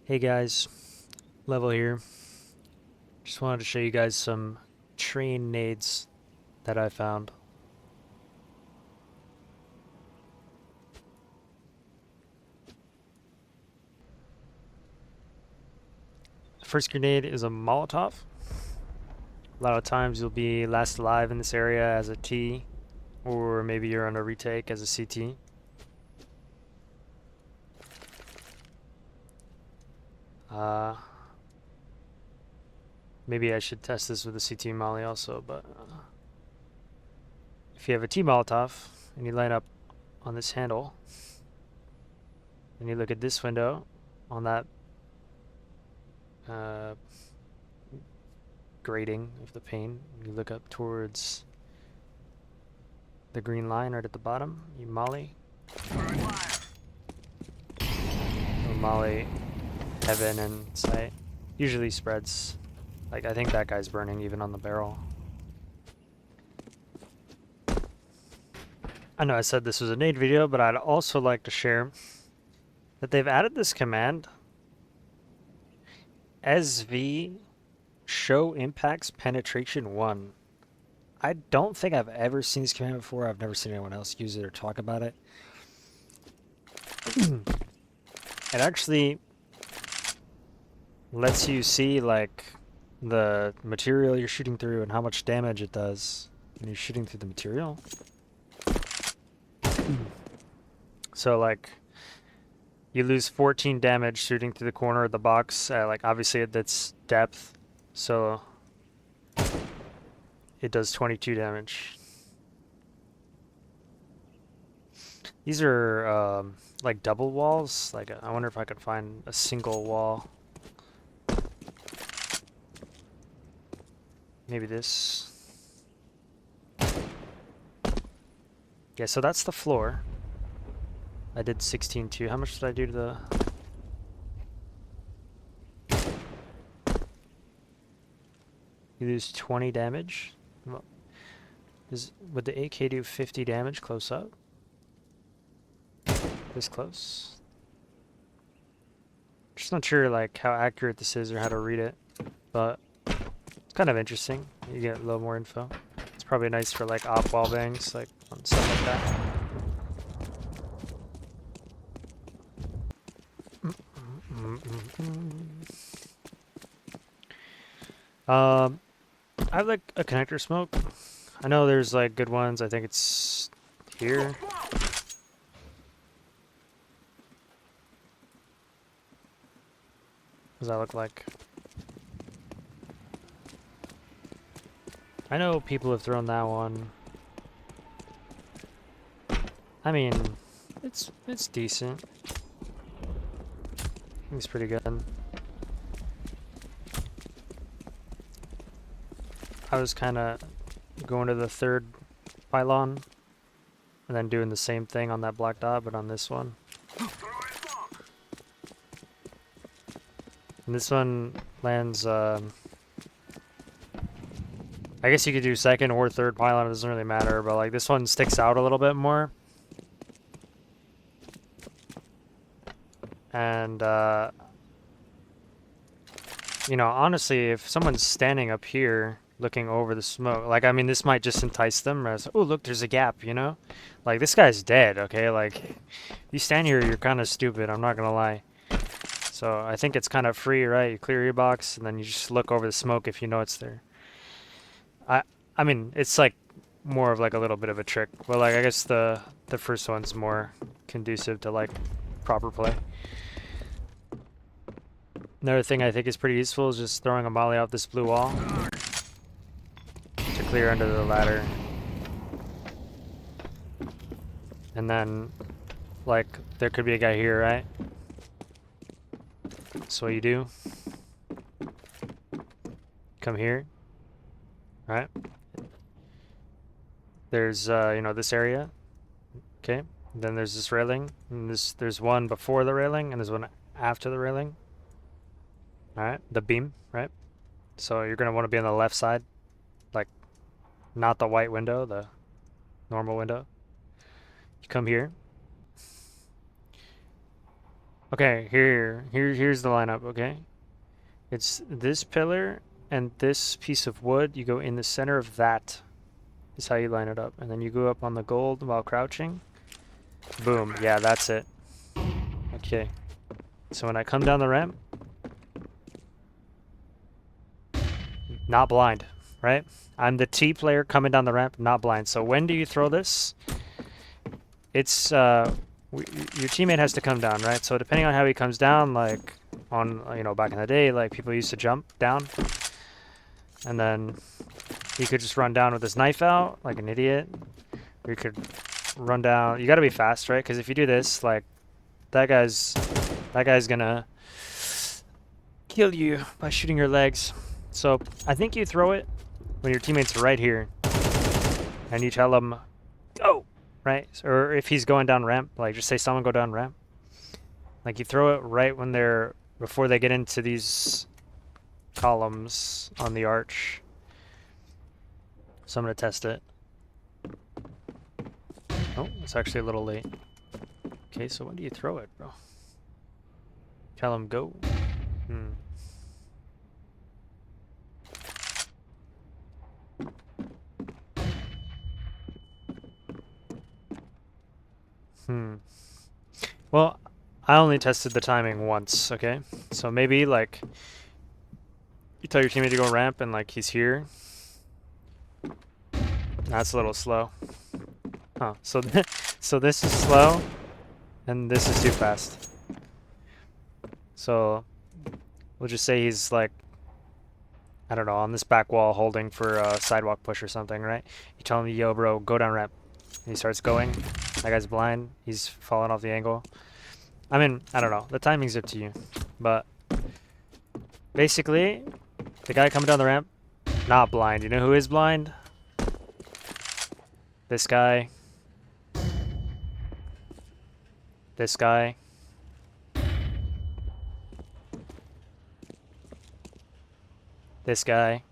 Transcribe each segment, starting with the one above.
Hey guys, Level here. Just wanted to show you guys some train nades that I found. The first grenade is a Molotov. A lot of times you'll be last alive in this area as a T, or maybe you're on a retake as a CT. Uh, Maybe I should test this with a CT molly also, but if you have a T Molotov and you line up on this handle, and you look at this window on that uh, grating of the pane, you look up towards the green line right at the bottom, you molly. You'll molly heaven and sight. Usually spreads. Like, I think that guy's burning even on the barrel. I know I said this was a nade video, but I'd also like to share that they've added this command, SV show impacts penetration 1. I don't think I've ever seen this command before. I've never seen anyone else use it or talk about it. It actually lets you see like the material you're shooting through and how much damage it does when you're shooting through the material. So like you lose 14 damage shooting through the corner of the box, like obviously that's depth, so it does 22 damage. These are like double walls. Like I wonder if I could find a single wall. Maybe this. Yeah, so that's the floor. I did 16.2. How much did I do to the... You lose 20 damage? Would the AK do 50 damage close up? This close? Just not sure like how accurate this is or how to read it, but it's kind of interesting. You get a little more info. It's probably nice for like op wall bangs, like on stuff like that. I have like a connector smoke. I know there's like good ones. I think it's here. What does that look like? I know people have thrown that one. I mean, it's decent. It's pretty good. I was kind of going to the third pylon and then doing the same thing on that black dot, but on this one. And this one lands, I guess you could do second or third pylon, it doesn't really matter, but like this one sticks out a little bit more. And, you know, honestly, if someone's standing up here looking over the smoke, like, I mean, this might just entice them as, oh, look, there's a gap, you know? Like, this guy's dead, okay? Like, you stand here, you're kind of stupid, I'm not gonna lie. So I think it's kind of free, right? You clear your box, and then you just look over the smoke if you know it's there. I I mean, it's like more of like a little bit of a trick. Well, like, I guess the first one's more conducive to like proper play. Another thing I think is pretty useful is just throwing a molly out this blue wall to clear under the ladder. And then, like, there could be a guy here, right? So what you do, come here, right? There's, you know, this area, okay? Then there's this railing, and there's one before the railing, and there's one after the railing. Alright, the beam, right? So you're gonna want to be on the left side, like, not the white window, the normal window. You come here. Okay, here's the lineup, okay? It's this pillar and this piece of wood. You go in the center of that is how you line it up. And then you go up on the gold while crouching. Boom. Yeah, that's it. Okay. So when I come down the ramp, not blind, right? I'm the T player coming down the ramp, not blind. So when do you throw this? It's your teammate has to come down, right? So depending on how he comes down, like on back in the day, like people used to jump down, and then he could just run down with his knife out like an idiot. Or you could run down. You got to be fast, right? Because if you do this, like that guy's gonna kill you by shooting your legs. So I think you throw it when your teammate's right here, and you tell him, go, right? Or if he's going down ramp, like just say someone go down ramp. Like you throw it right when before they get into these columns on the arch. So I'm gonna test it. Oh, it's actually a little late. Okay, so when do you throw it, bro? Tell him go. Well, I only tested the timing once, okay? So maybe, like, you tell your teammate to go ramp and, like, he's here. That's a little slow. Huh. So, so this is slow, and this is too fast. So, we'll just say he's, like, I don't know, on this back wall holding for a sidewalk push or something, right? You tell him, yo, bro, go down ramp. And he starts going. That guy's blind. He's falling off the angle. I mean, I don't know. The timing's up to you. But basically, the guy coming down the ramp, not blind. You know who is blind? This guy. This guy. This guy.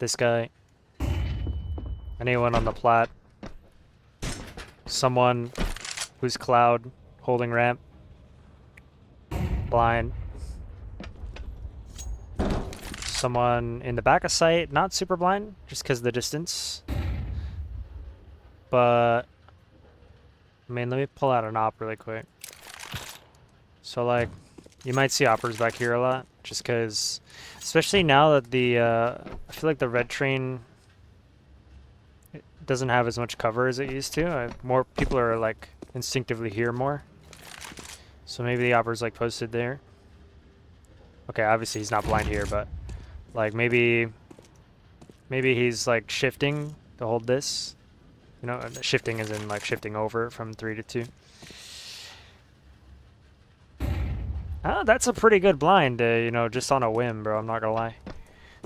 This guy. Anyone on the plat. Someone who's cloud holding ramp. Blind. Someone in the back of sight, not super blind, just because of the distance. But, I mean, let me pull out an op really quick. So, like, you might see oppers back here a lot, just because, especially now that I feel like the red train doesn't have as much cover as it used to. More people are, like, instinctively here more. So maybe the opper's, like, posted there. Okay, obviously he's not blind here, but, like, maybe he's, like, shifting to hold this. You know, shifting is in, like, shifting over from 3 to 2. Oh, that's a pretty good blind, just on a whim, bro. I'm not gonna lie.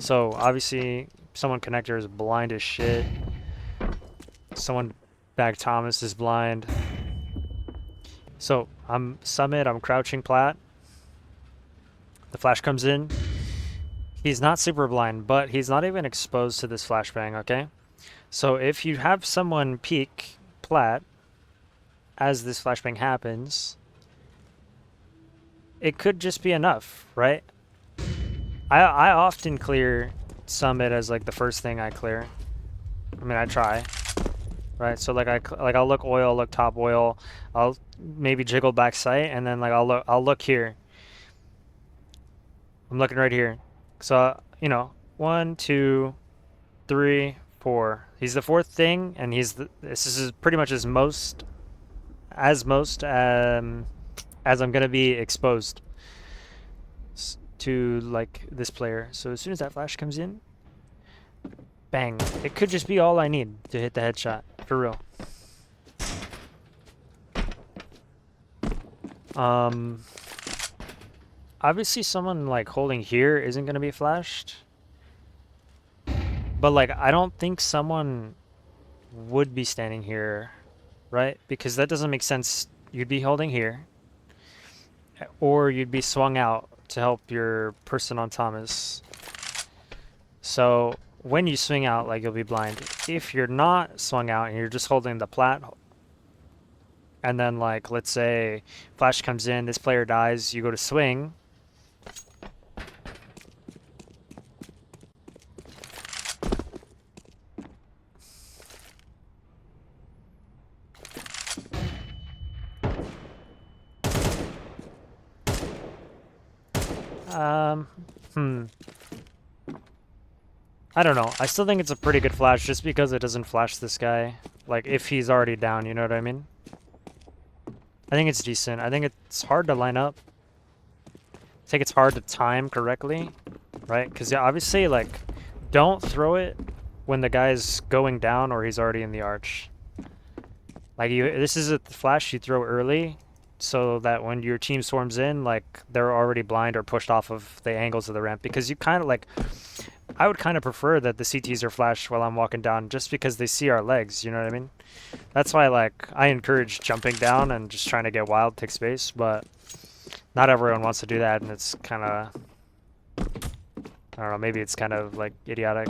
So, obviously, someone connector is blind as shit. Someone back Thomas is blind. So, I'm summit, I'm crouching plat. The flash comes in. He's not super blind, but he's not even exposed to this flashbang, okay? So, if you have someone peek plat as this flashbang happens, it could just be enough, right? I often clear summit as like the first thing I clear. I mean, I try, right? So like I'll look oil, look top oil. I'll maybe jiggle back sight, and then like I'll look here. I'm looking right here. So 1, 2, 3, 4. He's the fourth thing, and this is pretty much as I'm gonna be exposed to like this player. So as soon as that flash comes in, bang. It could just be all I need to hit the headshot, for real. Obviously someone like holding here isn't gonna be flashed. But like I don't think someone would be standing here, right? Because that doesn't make sense. You'd be holding here, or you'd be swung out to help your person on Thomas. So when you swing out, like you'll be blind. If you're not swung out and you're just holding the plat, and then like let's say flash comes in, this player dies, you go to swing. Um, hmm. I don't know. I still think it's a pretty good flash just because it doesn't flash this guy. Like, if he's already down, you know what I mean? I think it's decent. I think it's hard to line up. I think it's hard to time correctly, right? Because yeah, obviously, like, don't throw it when the guy's going down or he's already in the arch. Like, this is a flash you throw early so that when your team swarms in, like, they're already blind or pushed off of the angles of the ramp. Because you kind of, like, I would kind of prefer that the CTs are flashed while I'm walking down just because they see our legs, you know what I mean? That's why, like, I encourage jumping down and just trying to get wild, take space, but not everyone wants to do that, and it's kind of, I don't know, maybe it's kind of, like, idiotic.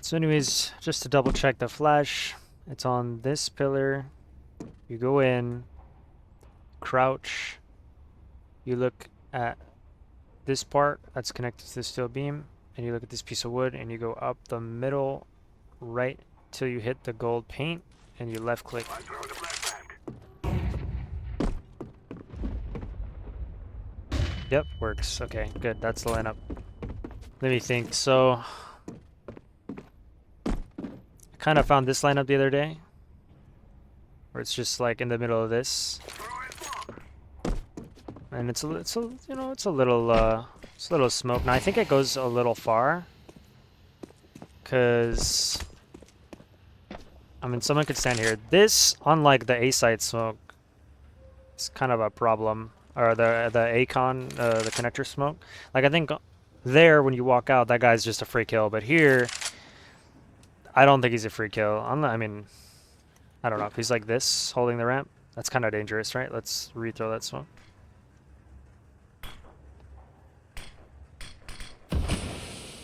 So anyways, just to double check the flash, it's on this pillar. You go in, crouch, you look at this part that's connected to the steel beam, and you look at this piece of wood, and you go up the middle right till you hit the gold paint, and you left click. Yep, works. Okay, good. That's the lineup. Let me think. So, I kind of found this lineup the other day, where it's just like in the middle of this, and it's a you know, it's a little smoke. Now I think it goes a little far, cause I mean someone could stand here. This, unlike the A site smoke, is kind of a problem, or the Acon, the connector smoke. Like I think there when you walk out, that guy's just a free kill, but here, I don't think he's a free kill. I mean, I don't know if he's like this holding the ramp. That's kind of dangerous, right? Let's rethrow that smoke.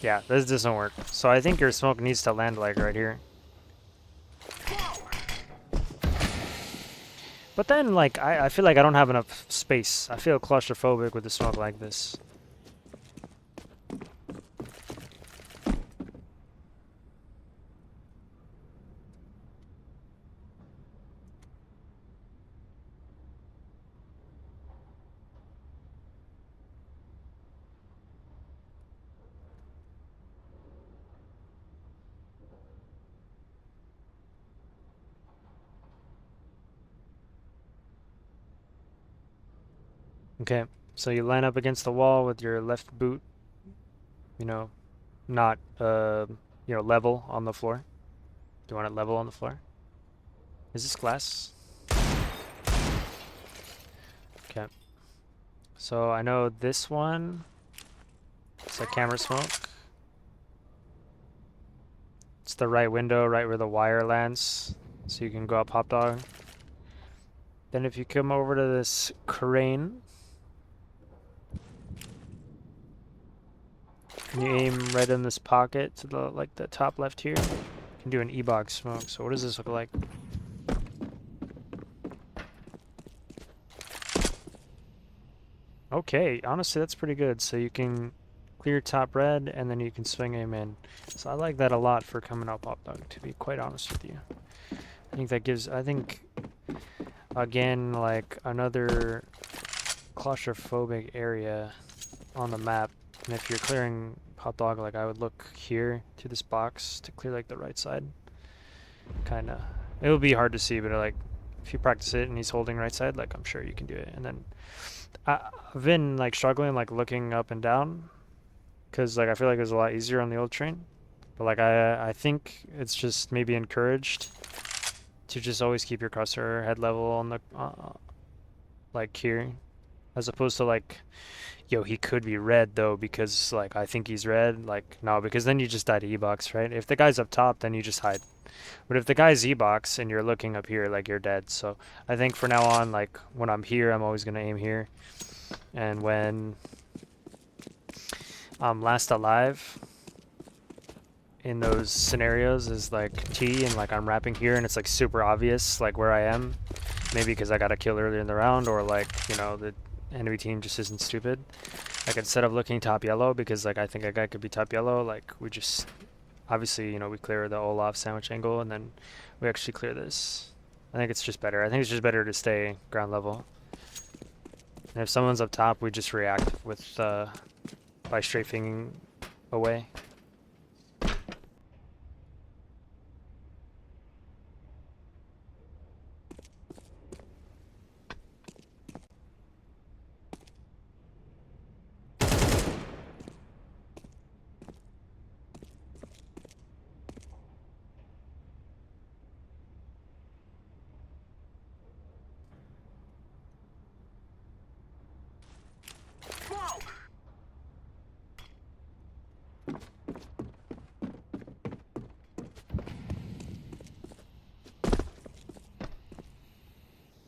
Yeah, this doesn't work. So I think your smoke needs to land like right here. But then, like, I feel like I don't have enough space. I feel claustrophobic with the smoke like this. Okay, so you line up against the wall with your left boot, you know, not, you know, level on the floor. Do you want it level on the floor? Is this glass? Okay. So I know this one, it's a camera smoke. It's the right window, right where the wire lands, so you can go up hop dog. Then if you come over to this crane, and you aim right in this pocket to the, like, the top left here, you can do an ebox smoke. So what does this look like? Okay, honestly that's pretty good. So you can clear top red and then you can swing aim in. So I like that a lot for coming up hop dog, to be quite honest with you. I think that gives, I think, again, like another claustrophobic area on the map. And if you're clearing hot dog, like I would look here to this box to clear like the right side. Kinda. It will be hard to see, but like if you practice it and he's holding right side, like I'm sure you can do it. And then I've been like struggling like looking up and down because like I feel like it was a lot easier on the old train. But like I think it's just maybe encouraged to just always keep your crosshair head level on the like here, as opposed to like, yo, he could be red though because like I think he's red. Like no, because then you just die to E-box, right? If the guy's up top, then you just hide. But if the guy's E-box and you're looking up here, like you're dead. So I think for now on, like when I'm here, I'm always gonna aim here, and when I'm last alive, in those scenarios is like T, and like I'm rapping here and it's like super obvious like where I am. Maybe because I got a kill earlier in the round, or like, you know, the enemy team just isn't stupid. Like instead of looking top yellow because like I think a guy could be top yellow, like we just obviously, you know, we clear the Olaf sandwich angle and then we actually clear this. I think it's just better. I think it's just better to stay ground level. And if someone's up top, we just react with by strafing away.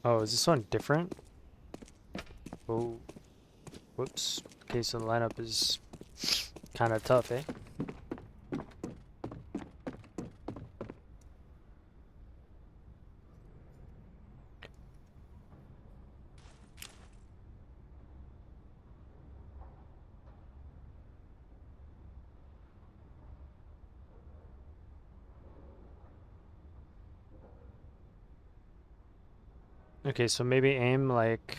Oh, is this one different? Oh, whoops. Okay, so the lineup is kind of tough, eh? Okay, so maybe aim like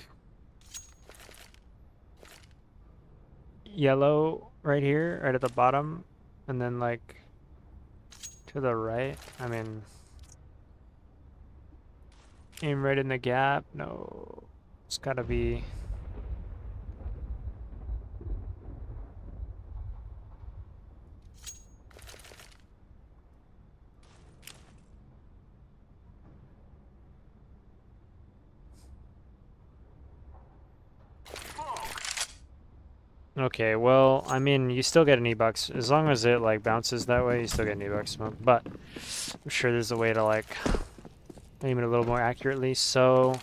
yellow right here, right at the bottom, and then like to the right. I mean, aim right in the gap. No, it's gotta be. Okay, well, I mean, you still get an ebox. As long as it, like, bounces that way, you still get an ebox smoke. But I'm sure there's a way to, like, aim it a little more accurately. So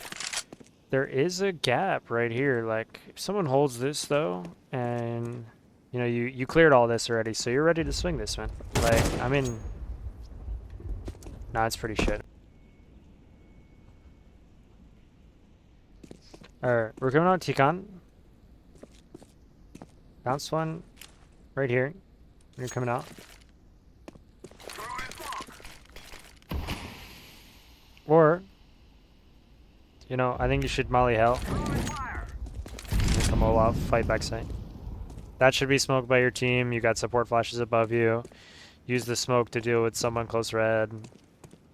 there is a gap right here. Like, if someone holds this, though, and, you know, you cleared all this already, so you're ready to swing this, man. Like, I mean, nah, it's pretty shit. Alright, we're coming on Tikan. Bounce one right here. You're coming out. Or, you know, I think you should molly hell. And come Olaf, fight backside. That should be smoked by your team. You got support flashes above you. Use the smoke to deal with someone close red.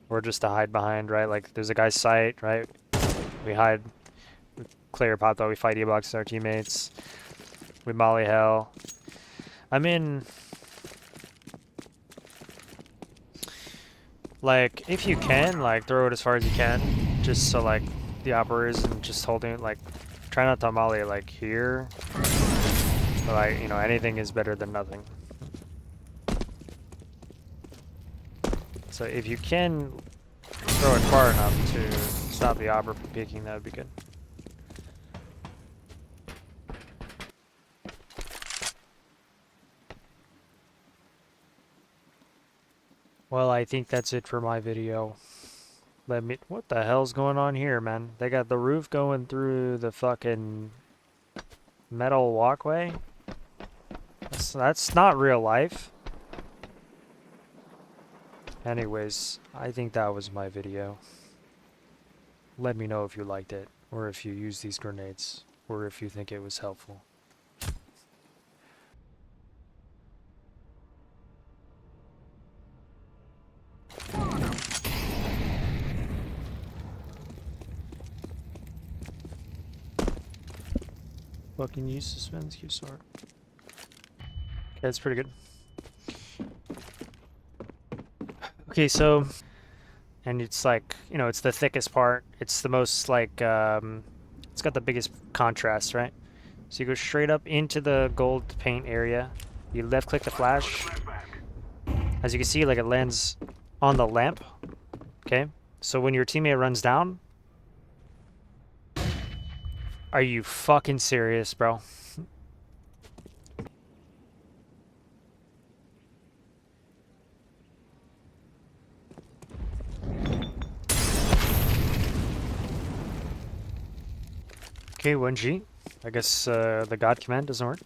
Or just to hide behind, right? Like, there's a guy's sight, right? We hide. We clear pot though. We fight ebox our teammates. We molly hell. I mean, like, if you can, like, throw it as far as you can. Just so, like, the operator isn't just holding it, like, try not to molly, like, here. But, like, you know, anything is better than nothing. So if you can throw it far enough to stop the opera from peeking, that would be good. Well, I think that's it for my video. What the hell's going on here, man? They got the roof going through the fucking metal walkway? That's not real life. Anyways, I think that was my video. Let me know if you liked it, or if you used these grenades, or if you think it was helpful. Fucking use suspends QSR. Okay, that's pretty good. Okay, so, and it's like, you know, it's the thickest part. It's the most like, it's got the biggest contrast, right? So you go straight up into the gold paint area. You left click the flash. As you can see, like it lands on the lamp. Okay, so when your teammate runs down, are you fucking serious, bro? Okay, 1G. I guess the God command doesn't work.